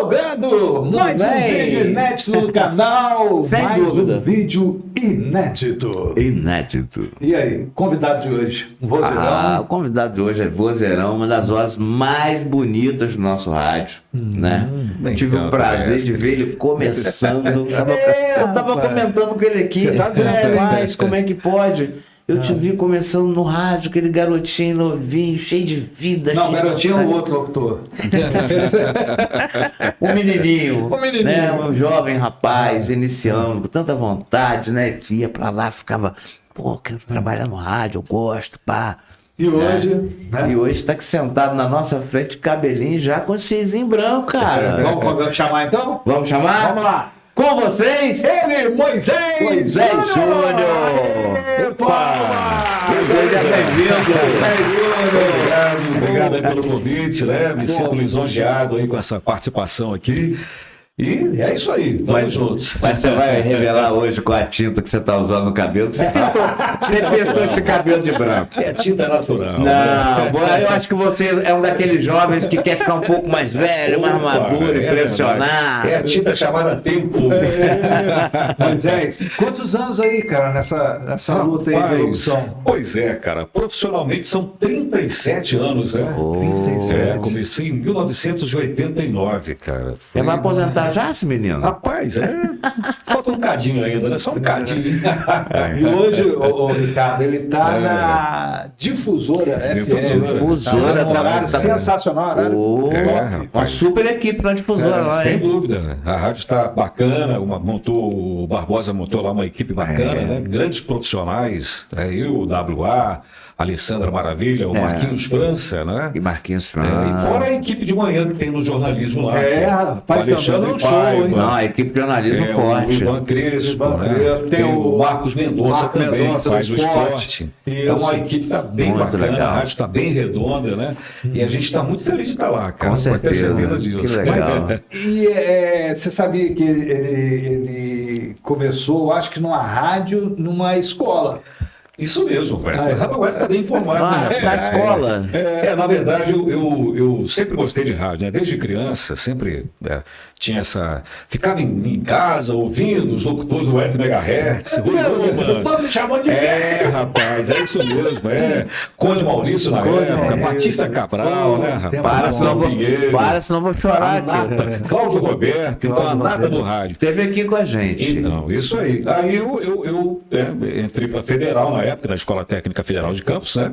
Chegando mais um vídeo inédito no canal. Sem mais dúvida. um vídeo inédito. Inédito. E aí, convidado de hoje, um vozeirão. O convidado de hoje é vozeirão, uma das vozes mais bonitas do nosso rádio, né? Tive o prazer de ver ele começando. Eu tava comentando com ele aqui. Você tá vendo, Mas como é que pode? Eu te vi começando no rádio, aquele garotinho novinho, cheio de vida. Não, cheio de garotinho é o vontade. outro locutor. O menininho, O menininho. né? Um jovem rapaz, iniciando, com tanta vontade, né? Ia pra lá, ficava, pô, quero trabalhar no rádio, eu gosto, pá. E hoje, né? E hoje tá aqui sentado na nossa frente, cabelinho já com os fiozinhos brancos, cara. Vamos chamar então? Vamos chamar? Vamos lá. Com vocês, Ele, Moisés Júnior! Opa! Seja bem-vindo! Obrigado aí pelo convite, né? Me sinto lisonjeado aí com essa participação aqui. E é isso aí, tamo juntos. Mas você vai revelar hoje com a tinta que você tá usando no cabelo, que você pintou esse cabelo de branco. É tinta natural. Não, eu acho que você é um daqueles jovens que quer ficar um pouco mais velho, mais maduro, impressionar. É a tinta chamada tempo. Moisés, quantos anos aí, cara, nessa luta aí de Rapaz, locução? pois é, cara. Profissionalmente são 37 anos, né? 37. Comecei em 1989, cara. Você vai aposentar já, esse menino? Rapaz, falta um cadinho ainda, né? Só um cadinho. E hoje, o Ricardo, ele tá na Difusora FM. Difusora, Tá num horário tá- sensacional, horário Ô, top. uma rapaz. super equipe na difusora lá, Sem hein? dúvida. A rádio está bacana, o Barbosa montou lá uma equipe bacana, né? Grandes profissionais, eu, o WA, a Alessandra Maravilha, o Marquinhos França, né? E Marquinhos E França. fora a equipe de manhã que tem no jornalismo lá. rapaz, o Alexandre tá dando um show, Paiva, hein? Não, a equipe de jornalismo o forte. Ivan Crespo, Ivan né? Crespo, Tem o Marcos Mendonça Marcos também, Mendonça faz do o esporte. Isso. Então a equipe está bem Muito bacana, legal. a rádio está bem redonda, né? E a gente está muito feliz de estar lá, cara. Com Pode ter certeza. certeza disso. Que legal. E você sabia que ele começou, acho que numa rádio, numa escola. Isso mesmo, agora está bem informado. né? Na escola. Na verdade, eu sempre gostei de rádio, né? Desde criança, sempre tinha essa. Ficava em casa ouvindo os locutores do 8 MHz. Tô me chamando de Rapaz, é isso mesmo. Conde Maurício na época, Maurício. Batista Cabral, né, rapaz? Para, Para, senão eu vou chorar aqui. Cláudio Roberto, então a nata do rádio. Teve aqui com a gente. Então, isso aí. Aí eu entrei para Federal na época, na Escola Técnica Federal de Campos, né?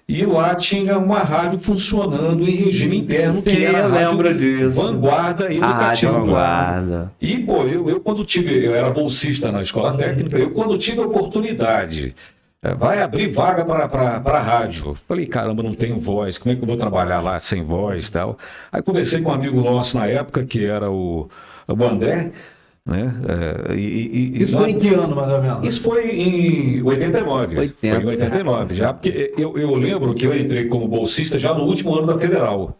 E lá tinha uma rádio funcionando em regime interno, Sim, que era eu a rádio lembro disso. Vanguarda A Rádio Educativa. Vanguarda. E, pô, eu quando eu era bolsista na Escola Técnica, eu quando tive a oportunidade, vai abrir vaga para a rádio. Falei, caramba, não tenho voz, como é que eu vou trabalhar lá sem voz e tal? Aí conversei com um amigo nosso na época, que era o André, né? Isso foi em que ano, mais ou menos? Isso foi em 89. 80. Foi em 89, já, porque eu lembro que eu entrei como bolsista já no último ano da Federal.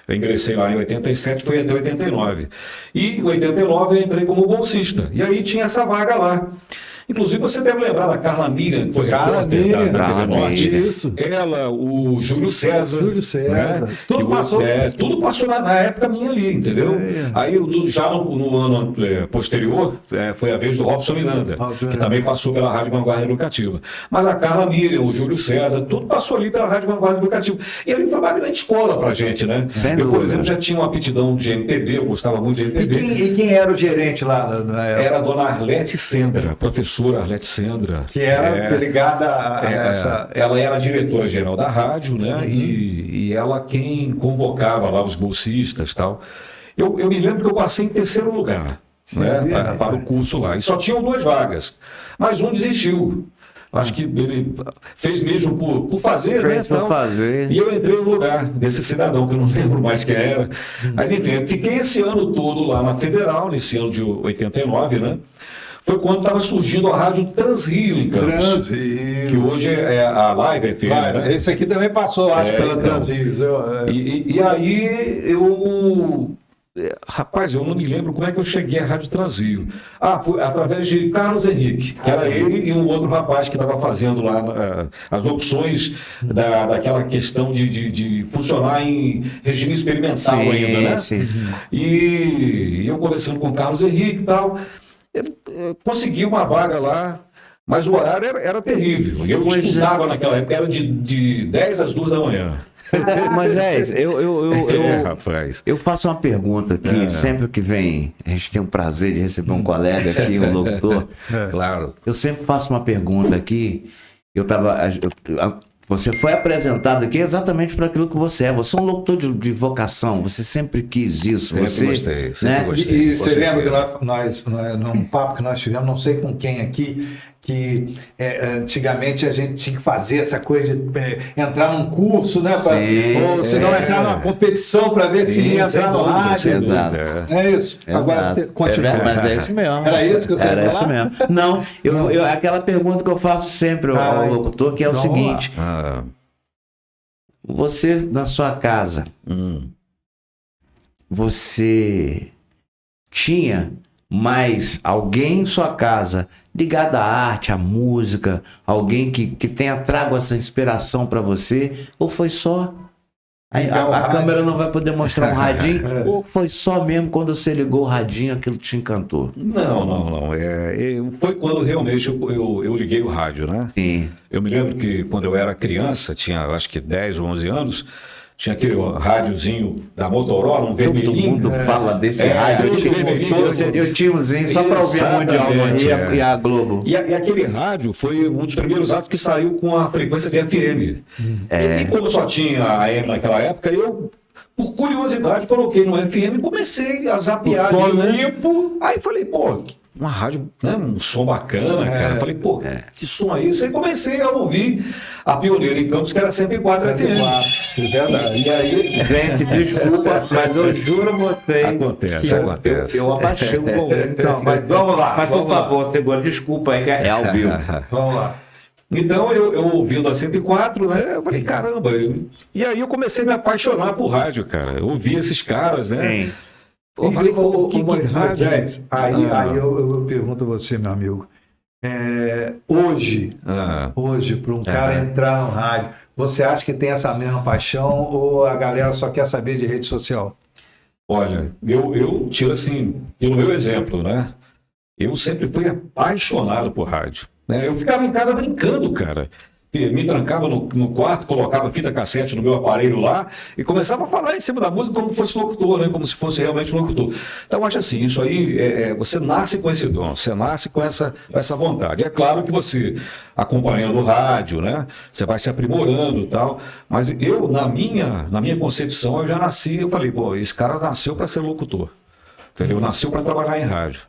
Eu ingressei lá em 87, foi até 89. E em 89 eu entrei como bolsista. E aí tinha essa vaga lá. Inclusive, você deve lembrar da Carla Miriam, que foi Carla repórter Miriam, da Carla TV Norte. Miriam. Isso. Ela, o Júlio César. Júlio César. Tudo Que passou. tudo passou na época minha ali, entendeu? Aí, já no ano posterior, foi a vez do Robson Miranda, Robson que Miranda. também passou pela Rádio Vanguarda Educativa. Mas a Carla Miriam, o Júlio César, tudo passou ali pela Rádio Vanguarda Educativa. E ali foi uma grande escola pra gente, né? Sem Eu, por dúvida. exemplo, já tinha uma aptidão de MPB, eu gostava muito de MPB. E quem era o gerente lá na época? Era a dona Arlete Sendra, professora Arlete Sendra. Que era ligada a essa... Ela era a diretora-geral da rádio, né? E ela quem convocava lá os bolsistas e tal. Eu me lembro que eu passei em terceiro lugar, né? Para o curso lá. E só tinham 2 vagas. Mas um desistiu. Acho que ele fez mesmo por fazer, né? Fez por tal. fazer. E eu entrei no lugar desse cidadão, que eu não lembro mais quem era. Mas enfim, eu fiquei esse ano todo lá na Federal, nesse ano de 89, né? Foi quando estava surgindo a rádio Transrio em Campos. Transrio. Que hoje é a Live FM, né? Esse aqui também passou, acho, pela então. Transrio. E aí eu Rapaz, eu não me lembro como é que eu cheguei à Rádio Transrio. Foi através de Carlos Henrique, que era ele e um outro rapaz que estava fazendo lá as opções daquela questão de funcionar em regime experimental ainda, né? Sim. E eu conversando com o Carlos Henrique e tal, eu consegui uma vaga lá. Mas o horário era terrível. Eu estudava naquela época, era de 10 às 2 da manhã. Moisés, rapaz. eu faço uma pergunta aqui, sempre que vem, a gente tem o prazer de receber um colega aqui, um locutor. Claro. Eu sempre faço uma pergunta aqui. Você foi apresentado aqui exatamente para aquilo que você é. Você é um locutor de vocação, você sempre quis isso. Sempre gostei. E você lembra que nós, num papo que nós tivemos, não sei com quem aqui, que antigamente a gente tinha que fazer essa coisa de entrar num curso, né? Ou se não entrar numa competição para ver se ia entrar no rádio. É isso. Agora, continua. Mas é isso mesmo. Era isso que você Era isso mesmo. Não, aquela pergunta que eu faço sempre ao locutor, que é o seguinte. Você, na sua casa, você tinha mais alguém em sua casa ligado à arte, à música, alguém que tenha trago essa inspiração para você, ou foi só a câmera não vai poder mostrar um radinho, ou foi só mesmo quando você ligou o radinho aquilo te encantou? Não. Foi quando realmente eu liguei o rádio, né? Sim. Eu me lembro que quando eu era criança, tinha acho que 10 ou 11 anos, tinha aquele rádiozinho da Motorola, um vermelhinho. Todo mundo fala desse rádio. Eu tinha umzinho só para ouvir a Mundial e a Globo. E aquele rádio foi um dos primeiros rádios que saiu com a frequência de FM. E como só tinha a AM naquela época, eu, por curiosidade, coloquei no FM e comecei a zapear limpo. Aí falei, pô, uma rádio, né, um som bacana, cara. Falei, pô, que som é esse? Aí comecei a ouvir a pioneira em Campos, que era 104 FM. É verdade. E aí, gente, desculpa, mas eu juro a vocês. Acontece. Eu abaixei o volume. Então, mas vamos lá. Mas por favor, segura, desculpa aí, que é ao vivo. Vamos lá. Então, eu ouvindo a 104, né? Eu falei, caramba. E aí eu comecei a me apaixonar por rádio, cara. Eu ouvi esses caras, né? Sim. Eu falei, pô, que rádio? Aí eu pergunto a você, meu amigo. Hoje, para um cara entrar no rádio, você acha que tem essa mesma paixão ou a galera só quer saber de rede social? Olha, eu tiro assim, pelo meu exemplo, né? Eu sempre fui apaixonado por rádio. Né? Eu ficava em casa brincando, cara. Me trancava no quarto, colocava fita cassete no meu aparelho lá e começava a falar em cima da música como se fosse locutor, né? Como se fosse realmente locutor. Então, eu acho assim, isso aí, você nasce com esse dom, você nasce com essa vontade. É claro que você, acompanhando o rádio, né? Você vai se aprimorando e tal, mas eu, na minha concepção, eu já nasci, eu falei, pô, esse cara nasceu para ser locutor, entendeu? Nasceu para trabalhar em rádio.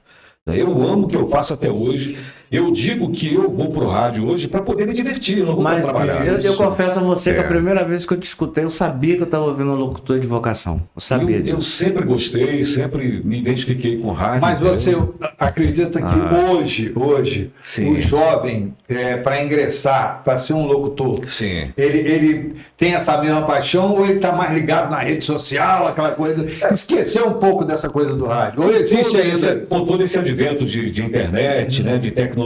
Eu amo o que eu faço até hoje. Eu digo que eu vou pro rádio hoje para poder me divertir, eu não vou para trabalhar. Eu confesso a você que a primeira vez que eu te escutei, eu sabia que eu estava ouvindo um locutor de vocação. Eu sabia disso. Eu sempre gostei, sempre me identifiquei com rádio. Mas você acredita que hoje Sim. o jovem, para ingressar, para ser um locutor, Sim. ele tem essa mesma paixão ou ele está mais ligado na rede social, aquela coisa, esqueceu um pouco dessa coisa do rádio? Ou existe ainda? Com todo esse advento de internet, né, de tecnologia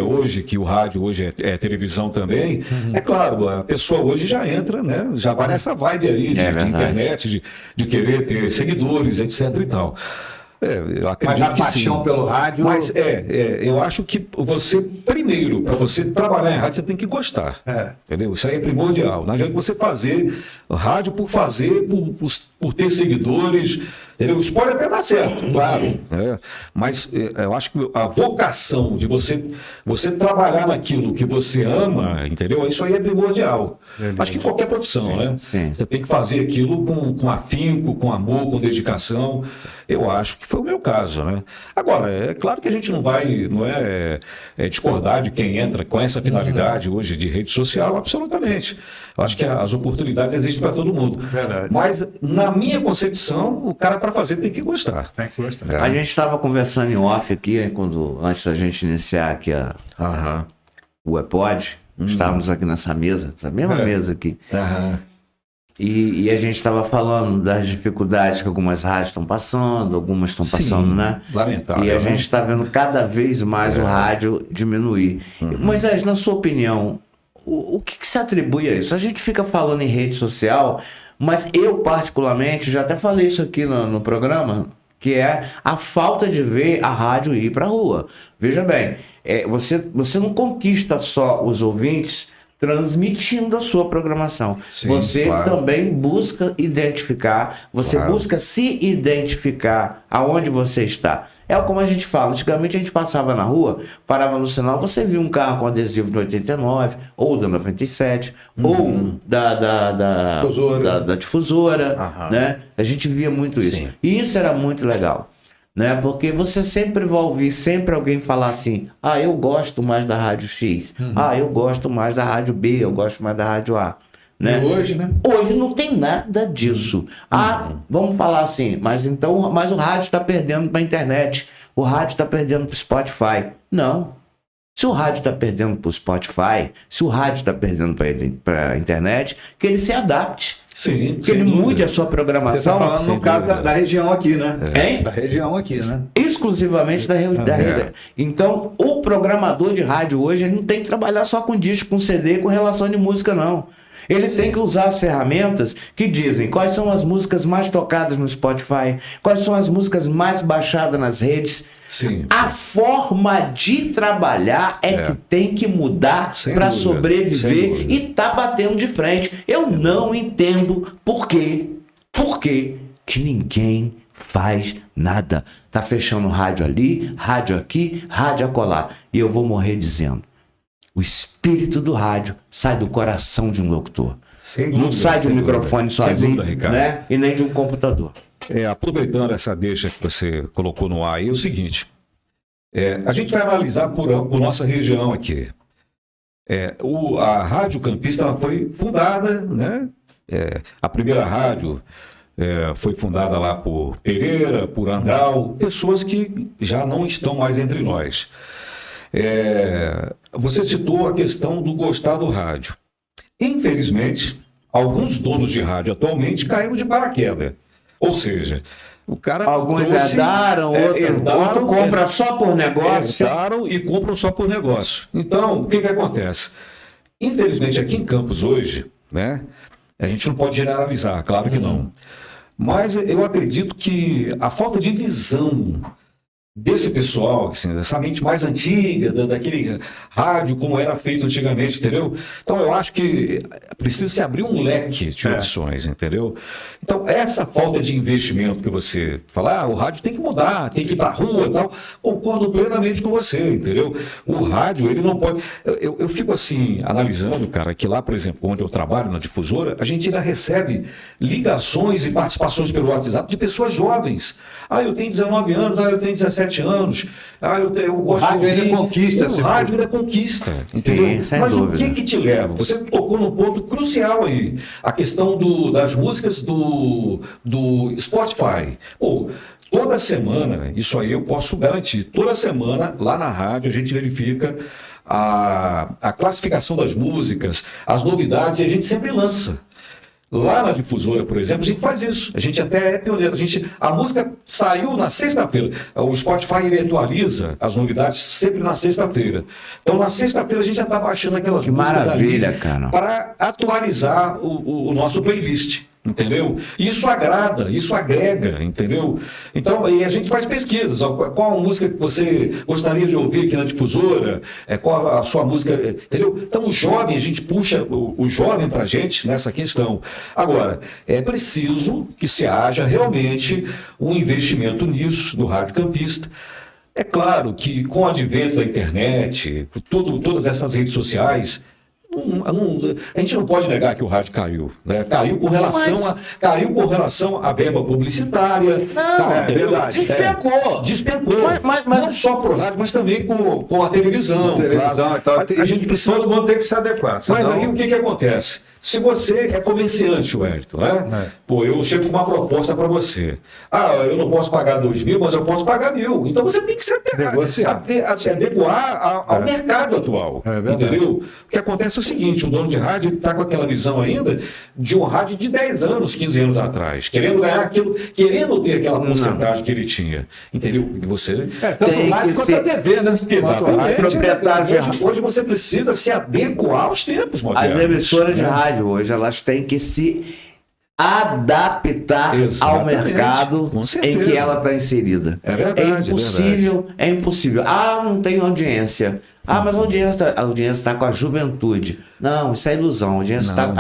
hoje, que o rádio hoje é televisão também, é claro, a pessoa hoje já entra, né, já vai nessa vibe aí de internet, de querer ter seguidores, etc e tal. Eu acredito mas a paixão pelo rádio... Mas eu acho que você, primeiro, para você trabalhar em rádio, você tem que gostar. Entendeu? Isso aí é primordial. Não adianta você fazer rádio por fazer, por ter seguidores. Entendeu? Isso pode até dar certo, claro. Mas eu acho que a vocação de você trabalhar naquilo que você ama, entendeu? Isso aí é primordial. Acho que qualquer profissão, né? Sim. Você tem que fazer aquilo com afinco, com amor, com dedicação. Eu acho que foi o meu caso, né? Agora, é claro que a gente não é discordar de quem entra com essa finalidade hoje de rede social, absolutamente. Eu acho que as oportunidades existem para todo mundo. Verdade. Mas, na minha concepção, o cara para fazer tem que gostar. Tem que gostar. A gente estava conversando em off aqui, antes da gente iniciar aqui o EPOD, estávamos aqui nessa mesa, essa mesma mesa aqui. E a gente estava falando das dificuldades que algumas rádios estão passando, algumas estão passando, né? Lamentável. E a gente está vendo cada vez mais o rádio diminuir. Moisés, na sua opinião, o que se atribui a isso? A gente fica falando em rede social, mas eu particularmente, já até falei isso aqui no programa, que é a falta de ver a rádio ir para a rua. Veja bem, você não conquista só os ouvintes transmitindo a sua programação. Sim, você claro. também busca identificar, você Claro. busca se identificar aonde você está. É como a gente fala, antigamente a gente passava na rua, parava no sinal, você via um carro com adesivo do 89, ou da 97, ou da difusora, né? A gente via muito isso. Sim. E isso era muito legal, né? Porque você sempre vai ouvir sempre alguém falar assim: ah, eu gosto mais da rádio X, ah, eu gosto mais da rádio B, eu gosto mais da rádio A, né? E hoje, né? Hoje não tem nada disso. Ah, vamos falar assim, mas o rádio está perdendo para a internet, o rádio está perdendo para o Spotify. Não. Se o rádio está perdendo para o Spotify, se o rádio está perdendo para a internet, que ele se adapte. Sim, Que ele mude a sua Você programação. está falando no caso da região aqui, né? Hein? Da região aqui, né? Exclusivamente da região. Então, o programador de rádio hoje ele não tem que trabalhar só com disco, com CD, com relação de música, não. Ele tem que usar as ferramentas que dizem quais são as músicas mais tocadas no Spotify, quais são as músicas mais baixadas nas redes. Sim. A forma de trabalhar que tem que mudar Sem para dúvida, sem sobreviver dúvida. e tá batendo de frente. Eu não entendo por que que ninguém faz nada. Tá fechando rádio ali, rádio aqui, rádio acolá. E eu vou morrer dizendo: o espírito do rádio sai do coração de um locutor. Sem Não dúvida, sai de um sem microfone dúvida. Sem sozinho, dúvida, Ricardo. né? E nem de um computador. Aproveitando essa deixa que você colocou no ar aí, é o seguinte: a gente vai analisar por nossa região aqui. A Rádio Campista ela foi fundada, né? A primeira rádio foi fundada lá por Pereira, por Andral, pessoas que já não estão mais entre nós. Você citou a questão do gostar do rádio. Infelizmente, alguns donos de rádio atualmente caíram de paraquedas. Ou seja, o cara Alguns trouxe, herdaram, outro compra só por negócio. herdaram e compram só por negócio. Então, o que acontece? Infelizmente, aqui em Campos hoje, né, a gente não pode generalizar, claro que não. Mas eu acredito que a falta de visão desse pessoal, assim, dessa mente mais antiga, daquele rádio como era feito antigamente, entendeu? Então eu acho que precisa se abrir um leque de opções, entendeu? Então essa falta de investimento que você fala, o rádio tem que mudar, tem que ir para a rua e tal, concordo plenamente com você, entendeu? O rádio, ele não pode... Eu fico assim, analisando, cara, que lá, por exemplo, onde eu trabalho, na difusora, a gente ainda recebe ligações e participações pelo WhatsApp de pessoas jovens. Eu tenho 19 anos, eu tenho 17 anos, eu gosto O rádio de ouvir. ainda conquista. O rádio ainda conquista, entendeu? sem Mas dúvida. o que te leva? Você tocou num ponto crucial aí, a questão das músicas do Spotify. Pô, toda semana, isso aí eu posso garantir, toda semana lá na rádio a gente verifica a classificação das músicas, as novidades, e a gente sempre lança. Lá na difusora, por exemplo, a gente faz isso. A gente até é pioneiro. A música saiu na sexta-feira. O Spotify ele atualiza as novidades sempre na sexta-feira. Então, na sexta-feira, a gente já está baixando aquelas músicas maravilha, ali cara. para atualizar o nosso playlist. Entendeu? Isso agrada, isso agrega, entendeu? Então, e a gente faz pesquisas. Qual a música que você gostaria de ouvir aqui na difusora? Qual a sua música? Entendeu? Então, o jovem, a gente puxa o jovem para a gente nessa questão. Agora, é preciso que se haja realmente um investimento nisso, do Rádio Campista. É claro que com o advento da internet, todas essas redes sociais, a gente não pode negar que o rádio caiu, né? Caiu com relação à verba publicitária. Verdade. Despencou. Mas- não só para o rádio, mas também com a televisão. Televisão claro. e tal. A gente precisa... Todo mundo tem que se adequar. Mas senão- aí o que acontece? Se você é comerciante, Wellington, né? Pô, eu chego com uma proposta para você. Eu não posso pagar 2.000, mas eu posso pagar 1.000. Então você tem que se adequar ao mercado atual. Entendeu? O que acontece é o seguinte, o dono de rádio está com aquela visão ainda de um rádio de 10 anos, 15 anos atrás, querendo ganhar aquilo, querendo ter aquela porcentagem que ele tinha. Entendeu? E você tanto o rádio quanto a TV, né? Exatamente. Proprietário hoje você precisa se adequar aos tempos modernos. As emissoras de rádio hoje, elas têm que se adaptar ao mercado em que ela está inserida. É verdade. É impossível. Não tem audiência. Mas a audiência está com a juventude. Não, isso é ilusão. A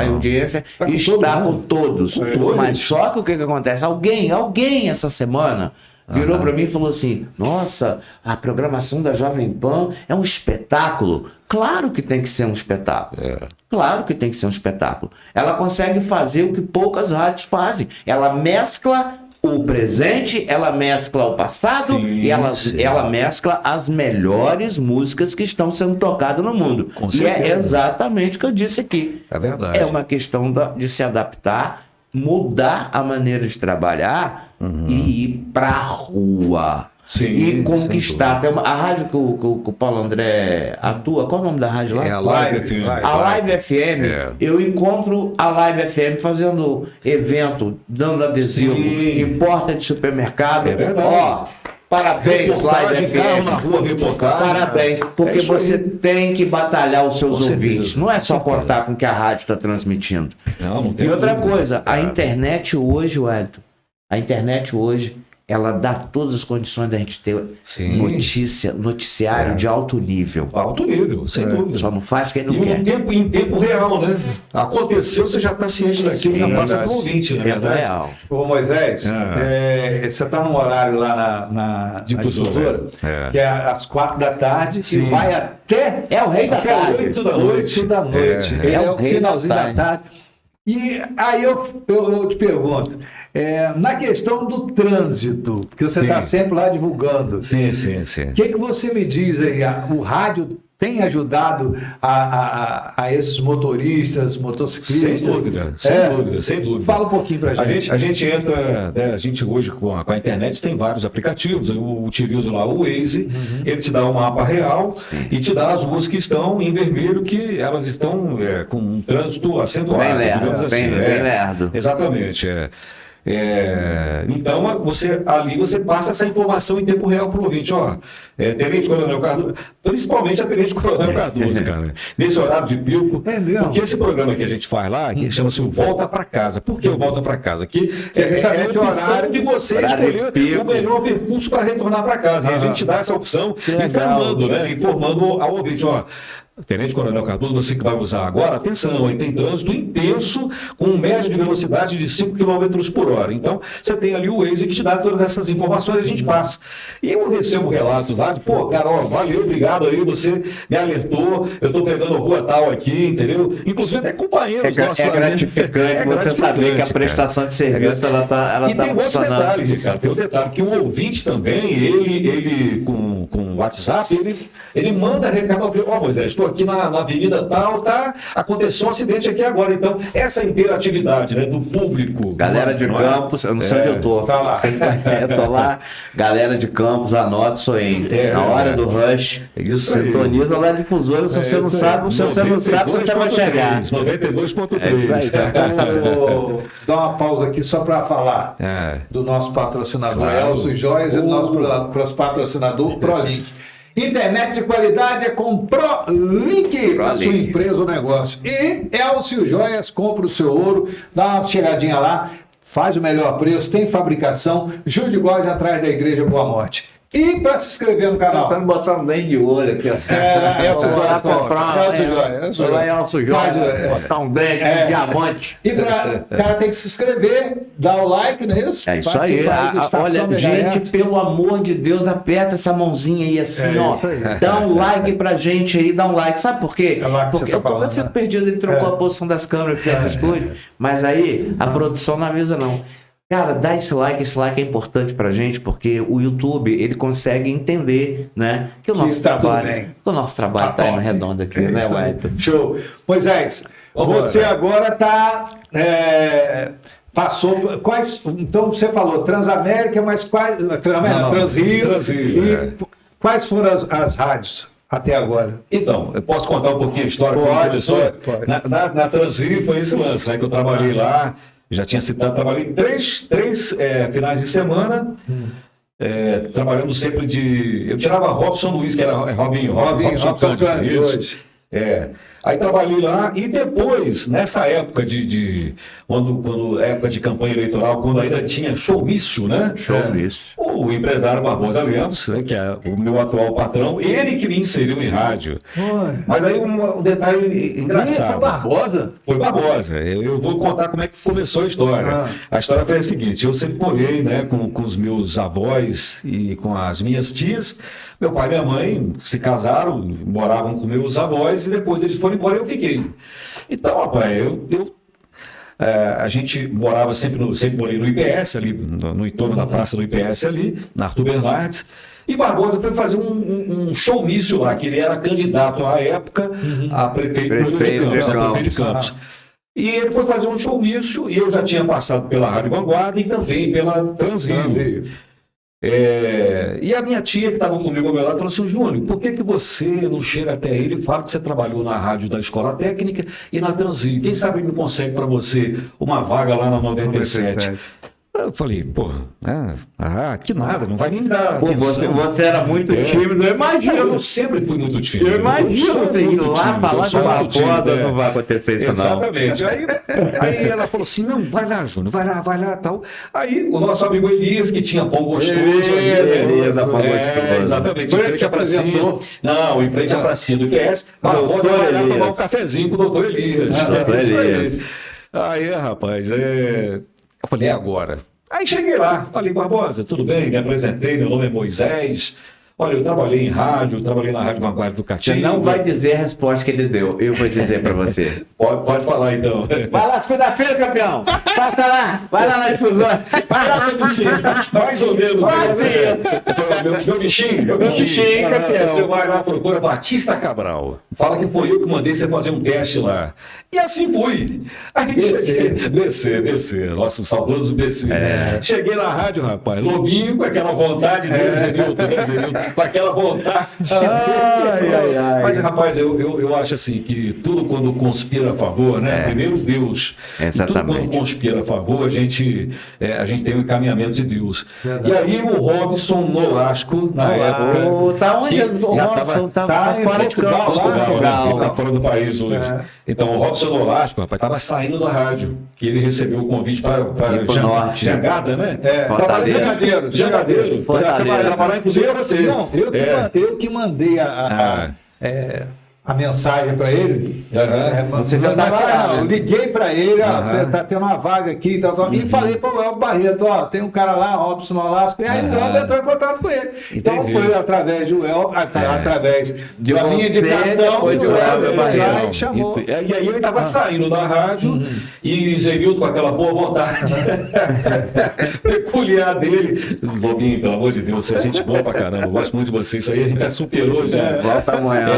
audiência está com todos. Mas só que o que acontece? Alguém essa semana virou para mim e falou assim: nossa, a programação da Jovem Pan é um espetáculo. Claro que tem que ser um espetáculo. Claro que tem que ser um espetáculo. Ela consegue fazer o que poucas rádios fazem. Ela mescla o presente, ela mescla o passado e ela mescla as melhores músicas que estão sendo tocadas no mundo. E é exatamente o que eu disse aqui. É verdade. É uma questão de se adaptar, mudar a maneira de trabalhar e ir para a rua. E conquistar. Tem a rádio que o Paulo André atua, qual é o nome da rádio lá? É a Live FM. A Live FM, eu encontro a Live FM fazendo evento, dando adesivo em porta de supermercado. É verdade. Parabéns, Live FM. Na rua, parabéns, porque você tem que batalhar os seus ouvintes. Não é só contar com o que a rádio está transmitindo. Não tem e outra coisa, a internet hoje, Wellington, ela dá todas as condições da gente ter noticiário de alto nível. Alto nível, sem dúvida. Só não faz quem não quer. Em tempo real, né? Aconteceu, você já está ciente daquilo, já passa para o ouvinte, né? Tempo real. Ô Moisés, você está num horário lá na difusora, que é às 4 da tarde, e vai até... É o rei da tarde. 8 da noite. 8 da noite. É o finalzinho da tarde. E aí eu te pergunto, na questão do trânsito, porque você está sempre lá divulgando. Sim. O que você me diz aí? O rádio tem ajudado a esses motoristas, motociclistas? Sem dúvida. Fala um pouquinho pra gente. A gente entra, a gente hoje com a internet tem vários aplicativos. Eu utilizo lá o Waze, ele te dá um mapa real e te dá as ruas que estão em vermelho, que elas estão com um trânsito acentuado. Bem lerdo. Exatamente. Então você passa essa informação em tempo real para o ouvinte, Tenente Coronel Cardoso, principalmente a Tenente Coronel Cardoso, cara, nesse horário de pico, porque esse programa que a gente faz lá, que chama-se o Volta para Casa. Por que o Volta para Casa? Que é a opção de você escolher o melhor percurso para retornar para casa, e a gente dá essa opção informando ao ouvinte, Tenente Coronel Cardoso, você que vai usar agora, atenção, tem trânsito intenso com média de velocidade de 5 km por hora. Então, você tem ali o Waze que te dá todas essas informações e a gente passa. E eu recebo relatos lá de, Carol, valeu, obrigado aí, você me alertou, eu estou pegando rua tal aqui, entendeu? Inclusive até companheiros nossos. É gratificante você saber que a prestação de serviço ela tá e tem outro detalhe, Ricardo, tem um detalhe, que o ouvinte também, ele com o WhatsApp, ele manda recado, Moisés, estou aqui na avenida tal, aconteceu um acidente aqui agora. Então, essa interatividade do público. Galera de Campos, eu não sei onde eu tô. Tá lá. Eu tô lá, galera de Campos, anota, sou aí. Na hora do rush, sintoniza lá a difusora. Se você não sabe, você vai chegar. 92.3. É isso aí. Vou dar uma pausa aqui só para falar do nosso patrocinador, Elcio Joias, e do nosso patrocinador ProLink. Internet de qualidade é com ProLink para sua empresa ou negócio. E Elcio Joias, compra o seu ouro, dá uma chegadinha lá, faz o melhor preço, tem fabricação, Júlio de Góes atrás da Igreja Boa Morte. E para se inscrever no canal. Estamos botando dente de olho aqui. Elcio Joias, comprar Elcio Joias, botar um dente, um diamante. E o cara tem que se inscrever, dar o like, não é isso? É isso aí. Olha, gente, pelo amor de Deus, aperta essa mãozinha aí assim, dá um like pra gente aí, dá um like. Sabe por quê? Porque eu fico perdido, ele trocou a posição das câmeras aqui no estúdio, mas aí a produção não avisa não. Cara, dá esse like é importante pra gente, porque o YouTube, ele consegue entender, né, que o nosso trabalho tá indo redondo aqui, né, Wellington? Show. Moisés, Você agora está... passou... Então, você falou Transamérica, mas quais... Transrio. Quais foram as rádios até agora? Então, eu posso contar um pouquinho a história? Pode. Na Transrio foi esse lance, né? Que eu trabalhei lá, já tinha citado, trabalhei três finais de semana, trabalhando sempre de... Eu tirava Robson Luiz, que era Robson hoje. Aí trabalhei lá e depois, nessa época quando época de campanha eleitoral, quando ainda tinha showmício, né? Showmício. O empresário Barbosa Lemos, né, que é o meu atual patrão, ele que me inseriu em rádio. Mas aí um detalhe engraçado. Foi Barbosa? Foi Barbosa. Eu vou contar como é que começou a história. A história foi a seguinte: eu sempre morei, né, com os meus avós e com as minhas tias. Meu pai e minha mãe se casaram, moravam com meus avós e depois eles foram embora e eu fiquei. Então, rapaz, a gente morava sempre morei no IPS, ali no entorno da praça do IPS ali, na Arthur Bernardes. E Barbosa foi fazer um showmício lá, que ele era candidato à época a prefeito de Campos. E ele foi fazer um showmício e eu já tinha passado pela Rádio Vanguarda e também pela Transrio. E a minha tia, que estava comigo ao meu lado, falou assim: Júnior, por que você não chega até ele e fala que você trabalhou na rádio da Escola Técnica e na Transrio? Quem sabe ele não consegue para você uma vaga lá na 97? Eu falei, que nada, não vai nem dar. Você era muito tímido, eu imagino. Eu sempre fui muito tímido. Eu imagino você ir lá falar de uma foda, não vai acontecer isso Exatamente. não. Aí ela falou assim: não, vai lá, Júnior, vai lá, tal. Aí o nosso amigo Elias, que tinha pão gostoso ali, Elias, pão gostoso. Exatamente. Em frente à pracinha. Não, em frente à pracinha do IPS. Barbosa vai lá tomar um cafezinho com o doutor Elias. Aí, rapaz, eu falei, agora? Aí cheguei lá, falei, Barbosa, tudo bem? Me apresentei, meu nome é Moisés. Olha, eu trabalhei em rádio, trabalhei na Rádio Vanguarda do Catinho. Você não vai dizer a resposta que ele deu, eu vou dizer para você. Pode falar, então. Vai lá, segunda-feira, campeão. Passa lá, vai lá na difusão. Vai lá, meu bichinho. Mais ou menos. Meu bichinho, campeão. Você vai lá, procura Batista Cabral. Fala que foi eu que mandei você fazer um teste lá. E assim fui. Aí BC. Nosso saudoso BC. Cheguei na rádio, rapaz. Lobinho, com aquela vontade dele, Zenilton, com aquela vontade. Mas, rapaz, eu acho assim que tudo quando conspira a favor, né? Primeiro Deus. Exatamente. Tudo quando conspira a favor, a gente tem o encaminhamento de Deus. Verdade. E aí o Robson Nolasco, na época... Tá onde o Robson tá fora de Portugal. Tá fora do país hoje. Então o Robson Nolasco, rapaz, estava saindo da rádio, que ele recebeu o convite para Jangada, né? Fortaleza. Jangadeiro. Trabalhar inclusive você. Não, eu que mandei a mensagem para ele. Você já estava eu liguei para ele, tá tendo uma vaga aqui, e falei para o Elber Barreto, tem um cara lá, Robson Nolasco, e aí o Elber entrou em contato com ele. Então foi através do Elber, através de uma minha indicação, foi o Elber Barreto que chamou. E aí ele estava saindo da rádio e Zenilton com aquela boa vontade peculiar dele. Lobinho, pelo amor de Deus, você é gente boa pra caramba, eu gosto muito de você, isso aí a gente já superou já. Volta amanhã.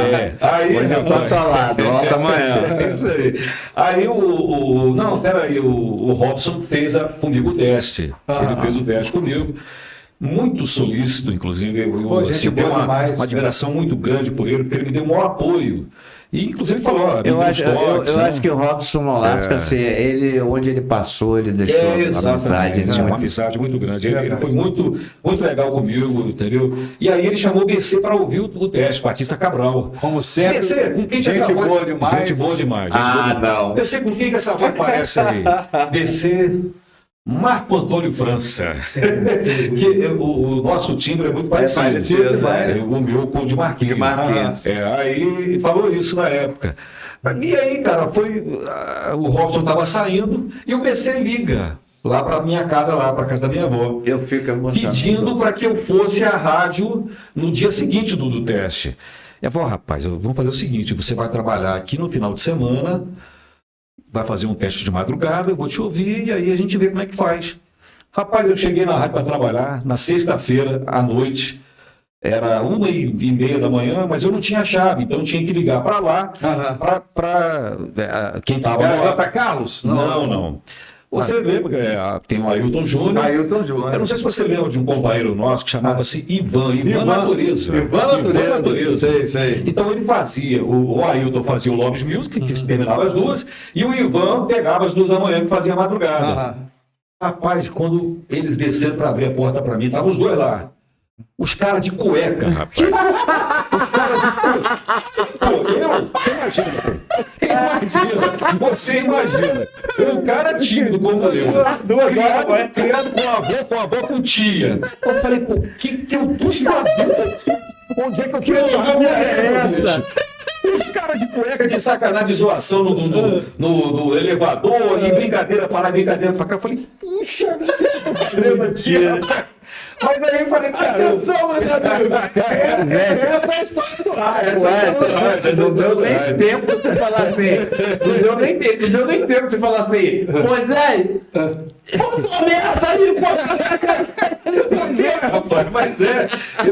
Aí, hoje eu tô atolado, volta amanhã. É isso aí. Aí o Robson fez comigo o teste. Ele fez o teste comigo. Muito solícito, inclusive. Eu tenho uma admiração muito grande por ele, porque ele me deu o maior apoio. E, inclusive, falou... Eu acho que o Robson Nolasco, assim, onde ele passou, ele deixou uma amizade. Ele tinha uma amizade muito grande. Ele foi muito, muito legal comigo, entendeu? E aí ele chamou o BC para ouvir o teste, Batista Cabral. Como sempre, BC, com quem gente boa demais. Gente boa demais. Não. BC, com quem que essa voz parece aí? BC... Marco Antônio França. Que o nosso timbre é muito parecido. O meu com o de Marquinhos. Aí falou isso na época. E aí, cara, o Robson estava saindo e o BC liga lá para minha casa, lá para casa da minha avó. Eu fico emocionado. Pedindo para que eu fosse à rádio no dia seguinte do teste. Eu falei, rapaz, vamos fazer o seguinte, você vai trabalhar aqui no final de semana, vai fazer um teste de madrugada, eu vou te ouvir e aí a gente vê como é que faz. Rapaz, eu cheguei na rádio para trabalhar na sexta-feira à noite. Era 1h30 da manhã, mas eu não tinha chave, então eu tinha que ligar para lá, para quem estava Era lá. J. Carlos? Não. Você lembra que tem o Ailton Júnior? Ailton Júnior. Eu não sei se você lembra de um companheiro nosso que chamava-se Ivan Natureza. Ivan Natureza. Sei. Então ele fazia, o Ailton fazia o Loves Music, que terminava às 2h, e o Ivan pegava às 2h da manhã e fazia a madrugada. Rapaz, quando eles desceram para abrir a porta para mim, estavam os dois lá. Os caras de cueca, rapaz. Os caras de cueca. Você imagina. Um cara tímido como eu. Criado com avó com tia. Eu falei, pô, o que eu tô fazendo aqui? Onde é que eu quero chegar? Os caras de cueca, de sacanagem, de zoação no elevador, e brincadeira para lá, brincadeira para cá. Eu falei, puxa, o que eu tô fazendo aqui, rapaz? Mas aí eu falei, atenção, meu amigo, essa é a história do rádio. Não deu nem tempo de você falar assim. Não deu nem tempo de você falar assim. Moisés, puta merda, aí pode sacanagem. Mas é, rapaz, mas é. Aí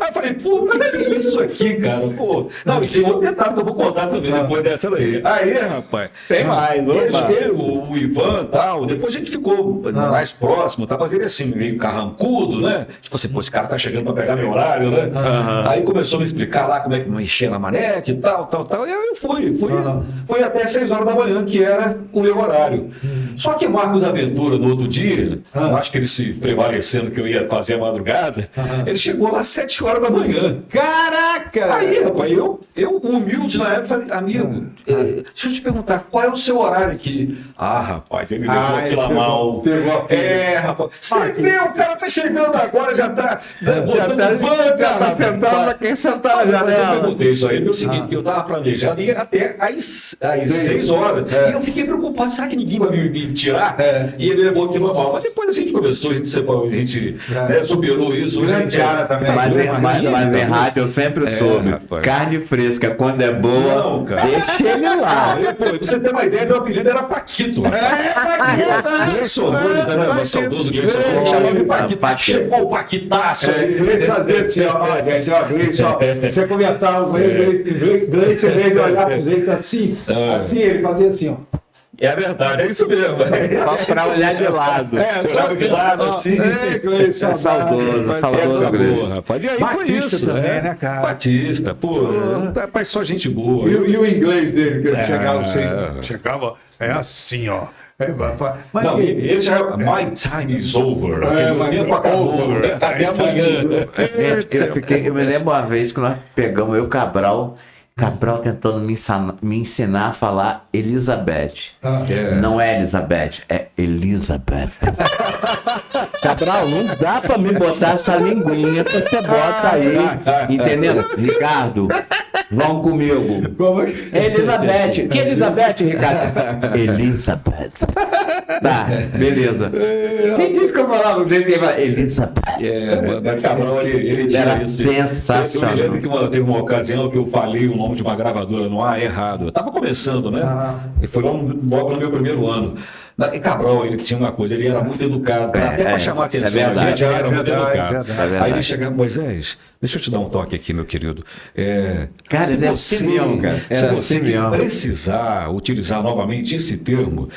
eu falei, pô, o que é isso aqui, cara? Pô. Não, e tem outro detalhe que eu vou contar também depois dessa daí. Aí, rapaz. Tem mais, o Ivan e tal, depois a gente ficou mais próximo, tá? Mas ele assim, meio carrancudo, né? Tipo assim, pô, esse cara tá chegando pra pegar meu horário, né? Aí começou a me explicar lá como é que mexia na manete e tal. E aí eu fui até 6h da manhã, que era o meu horário. Só que Marcos Aventura, no outro dia, acho que ele se prevalecendo que eu ia fazer a madrugada, ele chegou lá às 7h da manhã. Caraca! Aí, rapaz, eu humilde na época, falei, amigo, deixa eu te perguntar, qual é o seu horário aqui? Ah, rapaz, ele levou aquilo a mal. Rapaz, você vê, o cara tá chegando agora, já tá botando banca, tá sentado na janela. Eu perguntei isso aí, é o seguinte, que eu tava planejando ir até às 6h. E eu fiquei preocupado, será que ninguém vai me tirar? E ele levou aquilo a mal. Mas depois a gente conversou, a gente superou isso. Grande área também. Mas em rádio eu sempre soube. Rapaz. Carne fresca, quando é boa, Não, cara. deixa ele lá. Pô, pra você ter uma ideia, meu apelido era Paquito. Gleison Nunes, né? O saudoso Gleison Nunes, chamava de Paquito. Chegou o Paquitaço. Gleison fazia assim, ó, gente, ó, Gleison, você conversava com ele, Gleison veio olhar pro jeito assim, ele fazia assim, ó. É verdade, é isso mesmo. Pra olhar de lado. Olhava de lado assim. Gleison, saudoso Gleison. Rapaz, e aí Batista foi isso, também, né, cara? Batista, pô, rapaz, só gente boa. E o inglês dele, que ele chegava, é assim, ó. Mas não, ele já My time is over. O tempo acabou. Até amanhã. Eu me lembro uma vez que nós pegamos Cabral tentando me ensinar a falar Elizabeth. Não é Elizabeth, é Elizabeth. Cabral, não dá pra me botar essa linguinha que você bota aí. Entendendo? Ricardo, vão comigo. Elizabeth. Que Elizabeth, Ricardo? Elizabeth. Tá, beleza. Quem disse que eu falava do jeito que ele falava? Elizabeth. Mas Cabral, ele tinha Era isso. sensacional. Eu me lembro que teve uma ocasião que eu falei o nome de uma gravadora no ar errado. Eu tava começando, né? E foi logo no meu primeiro ano. E Cabral, ele tinha uma coisa, ele era muito educado, até para chamar a atenção, é verdade, a gente era muito educado. Aí ele verdade. chegava, Moisés, deixa eu te dar um toque aqui, meu querido. Cara, ele é assim mesmo, cara. Se você precisar utilizar novamente esse termo,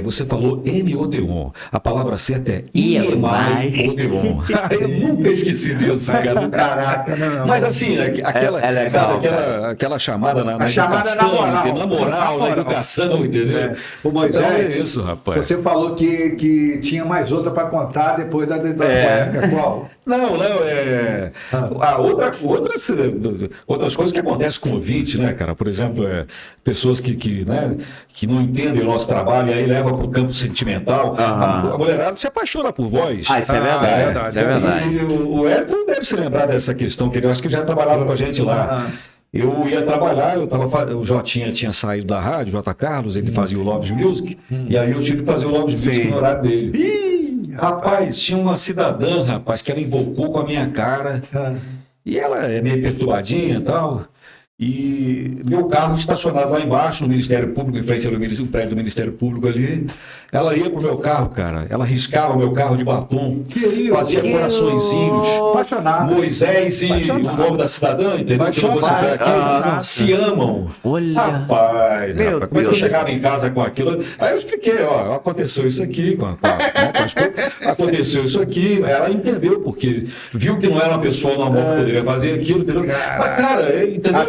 você falou M-Odeon. A palavra certa é Iemai-Odeon. Eu nunca esqueci disso, cara. Caraca, não. Mas assim, aquela chamada na educação, na moral, na educação, entendeu? O Moisés, então é isso, rapaz. Você falou que tinha mais outra para contar depois da cueca. Qual? Não, outras coisas que acontecem com o ouvinte, né, cara? Por exemplo, pessoas que não entendem o nosso trabalho e aí levam para o campo sentimental. A mulherada se apaixona por voz. Isso é verdade. Isso é verdade. E o Hélio deve se lembrar dessa questão, que ele acho que já trabalhava com a gente lá. Eu ia trabalhar, o Jotinha tinha saído da rádio, J. Carlos, ele fazia o Loves Music, e aí eu tive que fazer o Loves Music no horário dele. Rapaz, tinha uma cidadã, rapaz, que ela invocou com a minha cara, e ela é meio perturbadinha e tal, e meu carro estacionado lá embaixo, no Ministério Público, em frente ao prédio do Ministério Público ali, Ela ia pro meu carro, cara. Ela riscava o meu carro de batom. Que isso, fazia que coraçõezinhos. Apaixonado. Moisés e o nome da cidadã, entendeu? Que você vê aqui, se amam. Olha. Rapaz, Meu rapaz. Quando eu Deus. chegava em casa com aquilo, aí eu expliquei, ó, aconteceu isso aqui, aconteceu isso aqui. Ela entendeu, porque viu que não era uma pessoa normal que poderia fazer aquilo, entendeu? Mas, cara, entendeu?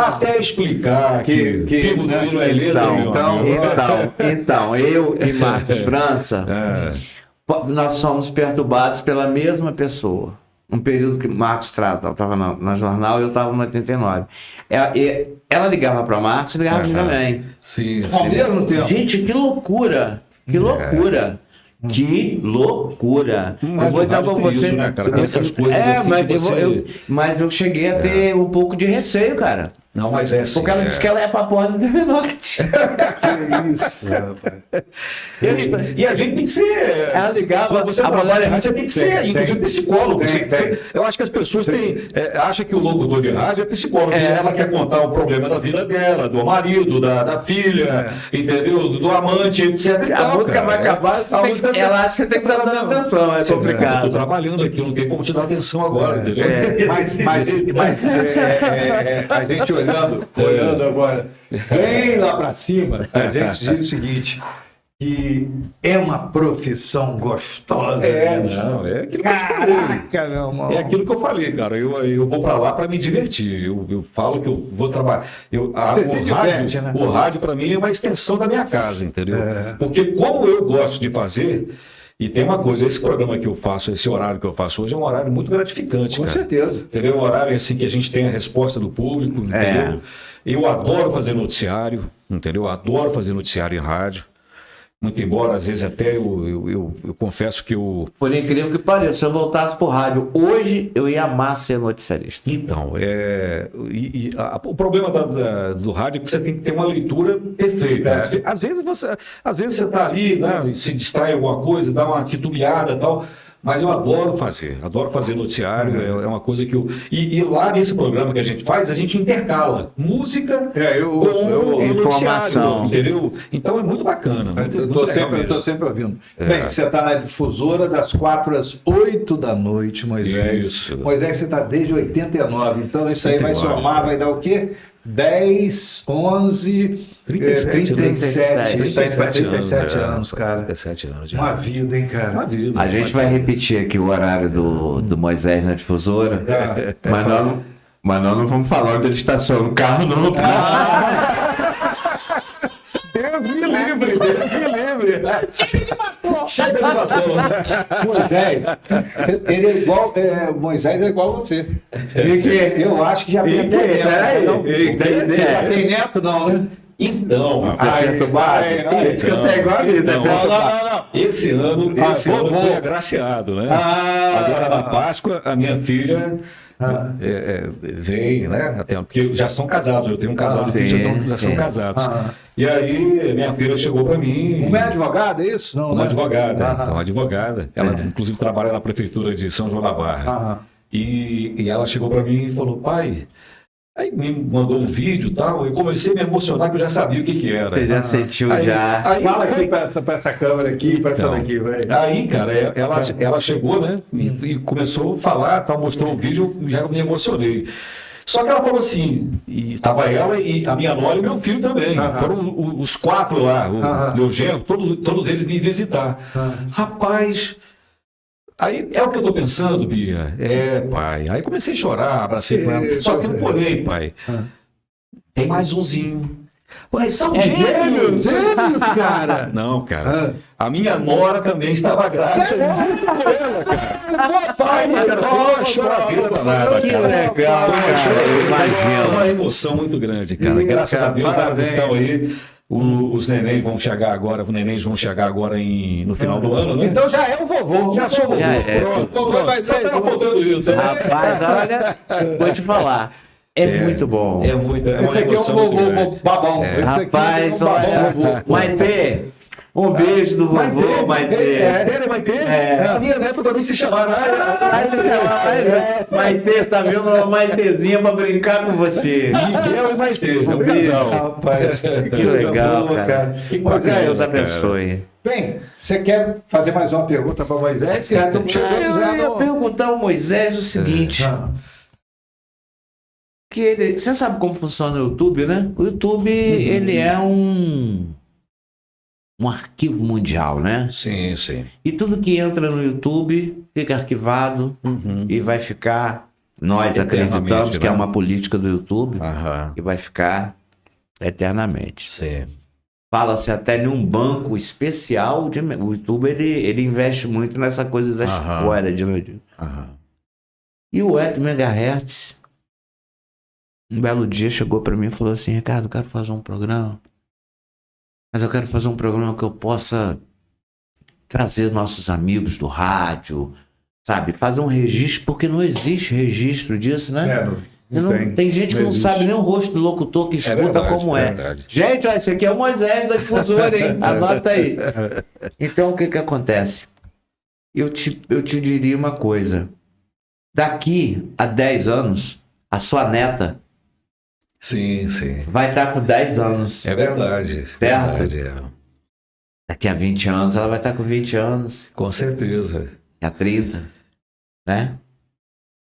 Até explicar que Pingo do Hino é letra, Então, eu e Marcos França, nós somos perturbados pela mesma pessoa. Um período que Marcos estava na jornal e eu estava no 89. Ela ligava para Marcos e ligava para mim também. Sim, Palmeiras no tempo. Gente, que loucura! Que loucura! Que loucura! Mas eu vou dar pra você. isso, né, cara? Tem essas coisas assim mas, que você- mas eu cheguei a ter um pouco de receio, cara. Não, mas é assim. Porque ela disse que ela é pra porta do Norte. Que isso, rapaz. E a gente tem que ser. Ela ligava. Quando você trabalha em rádio, você tem que ser, Tem, inclusive, tem. psicólogo. Tem. Eu acho que as pessoas acham que o locutor de rádio é psicólogo. Ela quer contar o problema da vida dela, do marido, da filha, entendeu? Do amante, etc. A música vai acabar, ela acha que você tem que estar dando atenção, é complicado. Estou trabalhando aqui, não tem como te dar atenção agora, entendeu? Mas a gente olhando agora, bem lá para cima, a gente diz o seguinte, que é uma profissão gostosa. Não, é aquilo que eu te falei. Caraca, meu irmão. É aquilo que eu falei, cara. Eu vou para lá para me divertir. Eu falo que eu vou trabalhar. Você se diverte, né? O rádio para mim é uma extensão da minha casa, entendeu? Porque como eu gosto de fazer, e tem uma coisa, esse programa que eu faço, esse horário que eu faço hoje é um horário muito gratificante, Com cara. certeza. Entendeu? Um horário assim que a gente tem a resposta do público, entendeu? Eu adoro fazer noticiário, entendeu? Eu adoro fazer noticiário em rádio. Muito embora, às vezes, até eu confesso que eu... Por incrível que pareça, se eu voltasse pro rádio hoje, eu ia amar ser noticiarista. Então, o problema do rádio é que você tem que ter uma leitura perfeita. Às vezes você está ali, né, e se distrai em alguma coisa, dá uma titubeada e tal, mas eu adoro fazer noticiário, é uma coisa que eu... E lá nesse programa que a gente faz, a gente intercala música com informação, entendeu? Então é muito bacana. Eu estou sempre ouvindo. Bem, você está na difusora das 4 às 8 da noite, Moisés. Isso. Moisés, você está desde 89, então isso aí vai 89, somar, vai dar o quê? 10, 11, 37. Está indo para 37 anos, cara. 37 anos. já. Uma vida, hein, cara? Uma vida. A gente vai repetir aqui o horário do Moisés na difusora, mas nós não vamos falar onde ele estaciona o carro, não, tá? Deus me livre. Chega de batom. Moisés, ele é igual, Moisés é igual a você. Eu acho que já tem até neto. Já tem neto, não, né? Então, Isso que eu tenho igual a vida. Não. Esse ano foi agraciado, né? Agora na Páscoa, a minha filha veio, né? Até, porque já são casados, eu tenho um casal de filhos, já são casados. E aí, minha filha chegou para mim. Uma é advogada, é isso? Não, uma né? advogada. Uma advogada. Ela, inclusive, trabalha na prefeitura de São João da Barra. E ela chegou para mim e falou: pai. Aí me mandou um vídeo e tal, eu comecei a me emocionar que eu já sabia o que era. Você já sentiu Aí, Fala aqui para essa câmera aqui, para essa daqui, vai. Aí, cara, ela chegou, né, e começou a falar, tal, mostrou o vídeo, eu já me emocionei. Só que ela falou assim, e estava ela e a minha nora e meu filho também. Foram os 4 lá, o meu genro, todos eles me visitar. Rapaz... Aí é o que eu tô pensando, Bia. Pai. Aí comecei a chorar, abracei com ela. Só tem um porém, pai. Tem mais umzinho. Ué, são gêmeos! Gêmeos, cara! Não, cara. A minha nora também estava grávida. Junto com ela, cara. Pai, cara, foi uma choradeira danada, Que cara. legal, cara. Imagina. Uma emoção muito grande, cara. Graças a Deus, elas estão aí. Os nenéns vão chegar agora, no final do ano, né? Então já é o vovô. Já sou vovô. Pronto. Mas você estava contando isso. Né? Rapaz, olha, vou te falar. É muito bom. É muito. Esse aqui é o vovô babão. Rapaz, olha. Maitê, um beijo do vovô, Maitê. Maitê? A minha neta também se chamaram. Maitê, tá vendo uma Maitezinha pra brincar com você. Miguel e Maitê. É um beijo, casal. Rapaz, Que legal, cara. Que Deus bacana, abençoe. Bem, você quer fazer mais uma pergunta para Moisés? Que já estamos chegando Eu já ia no... perguntar ao Moisés o seguinte. Você sabe como funciona o YouTube, né? O YouTube, ele é um arquivo mundial, né? Sim, sim. E tudo que entra no YouTube fica arquivado e vai ficar... Nós acreditamos que é uma política do YouTube e vai ficar eternamente. Sim. Fala-se até num banco especial. O YouTube, ele investe muito nessa coisa da escória. E o Hélio Megahertz, um belo dia, chegou para mim e falou assim: Ricardo, eu quero fazer um programa, mas eu quero fazer um programa que eu possa trazer nossos amigos do rádio, sabe? Fazer um registro, porque não existe registro disso, né? Tem gente que não sabe nem o rosto do locutor que escuta verdade, como é. Verdade. Gente, ó, esse aqui é o Moisés da Difusora, hein? Anota aí. Então, o que acontece? Eu te diria uma coisa. Daqui a 10 anos, a sua neta sim. vai estar com 10 anos. É verdade. Certo? Verdade, Daqui a 20 anos, ela vai estar com 20 anos. Com certeza. Daqui a 30, né?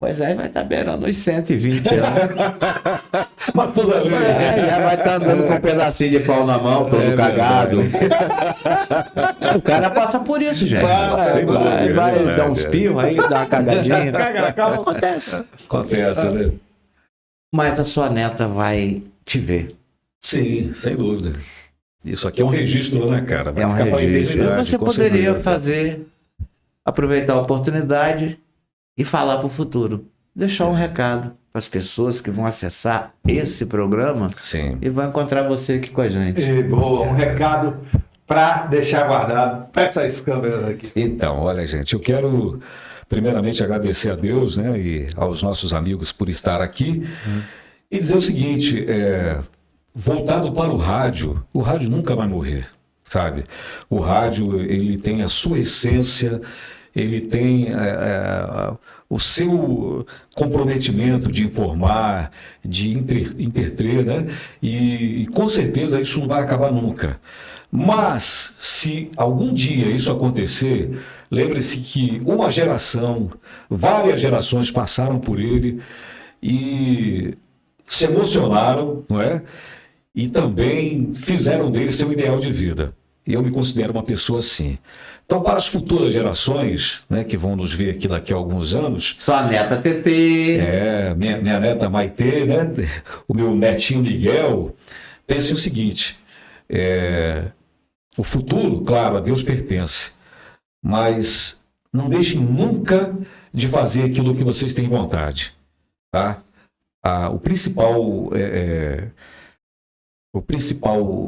Moisés vai estar beirando os 120 anos. Matusalém. Já vai estar andando com um pedacinho de pau na mão, todo cagado. O cara passa por isso, gente. Vai dar uns pios aí, dar uma cagadinha. Acontece. Acontece, né? Mas a sua neta vai te ver. Sim, sem dúvida. Isso aqui é um registro, né, cara? Vai ficar para a eternidade. Você poderia aproveitar a oportunidade e falar para o futuro. Deixar um recado para as pessoas que vão acessar esse programa e vão encontrar você aqui com a gente. Boa, um recado para deixar guardado. Peça as câmeras aqui. Então, olha, gente, eu quero primeiramente agradecer a Deus, né, e aos nossos amigos por estar aqui e dizer o seguinte, voltado para o rádio nunca vai morrer, sabe? O rádio, ele tem a sua essência, ele tem o seu comprometimento de informar, de interter, né? E com certeza isso não vai acabar nunca. Mas, se algum dia isso acontecer, lembre-se que uma geração, várias gerações passaram por ele e se emocionaram, não é? E também fizeram dele seu ideal de vida. E eu me considero uma pessoa assim. Então, para as futuras gerações, né, que vão nos ver aqui daqui a alguns anos... Sua neta TT. Minha neta Maitê, né? O meu netinho Miguel. Pense o seguinte, o futuro, claro, a Deus pertence. Mas não deixem nunca de fazer aquilo que vocês têm vontade. Tá? O principal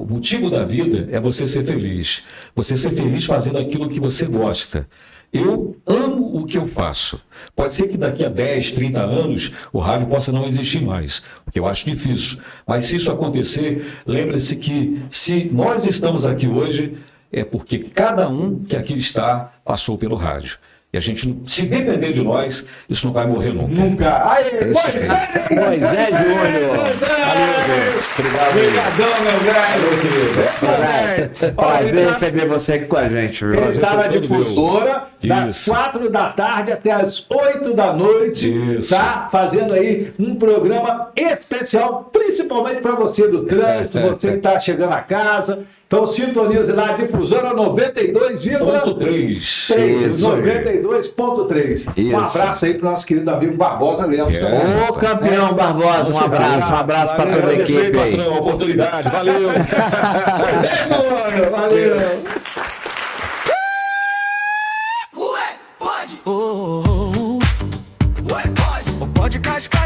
motivo da vida é você ser feliz. Você ser feliz fazendo aquilo que você gosta. Eu amo o que eu faço. Pode ser que daqui a 10, 30 anos o rádio possa não existir mais, o que eu acho difícil. Mas se isso acontecer, lembre-se que se nós estamos aqui hoje, é porque cada um que aqui está passou pelo rádio. E a gente, se depender de nós, isso não vai morrer nunca. Nunca. Moisés Júnior. Obrigadão, meu velho. Prazer receber você aqui com a gente. Ele está na Difusora, das 4 da tarde até as 8 da noite. Tá fazendo aí um programa especial, principalmente para você do trânsito, você que está chegando a casa. Então sintonize lá, Difusora 92,3. 92,3. Um abraço aí para o nosso querido amigo Barbosa Lemos. Ô, campeão Barbosa, um abraço para toda a equipe aí. Patrão, oportunidade, valeu. Valeu. Ué, pode. Ué, pode. Pode cascar.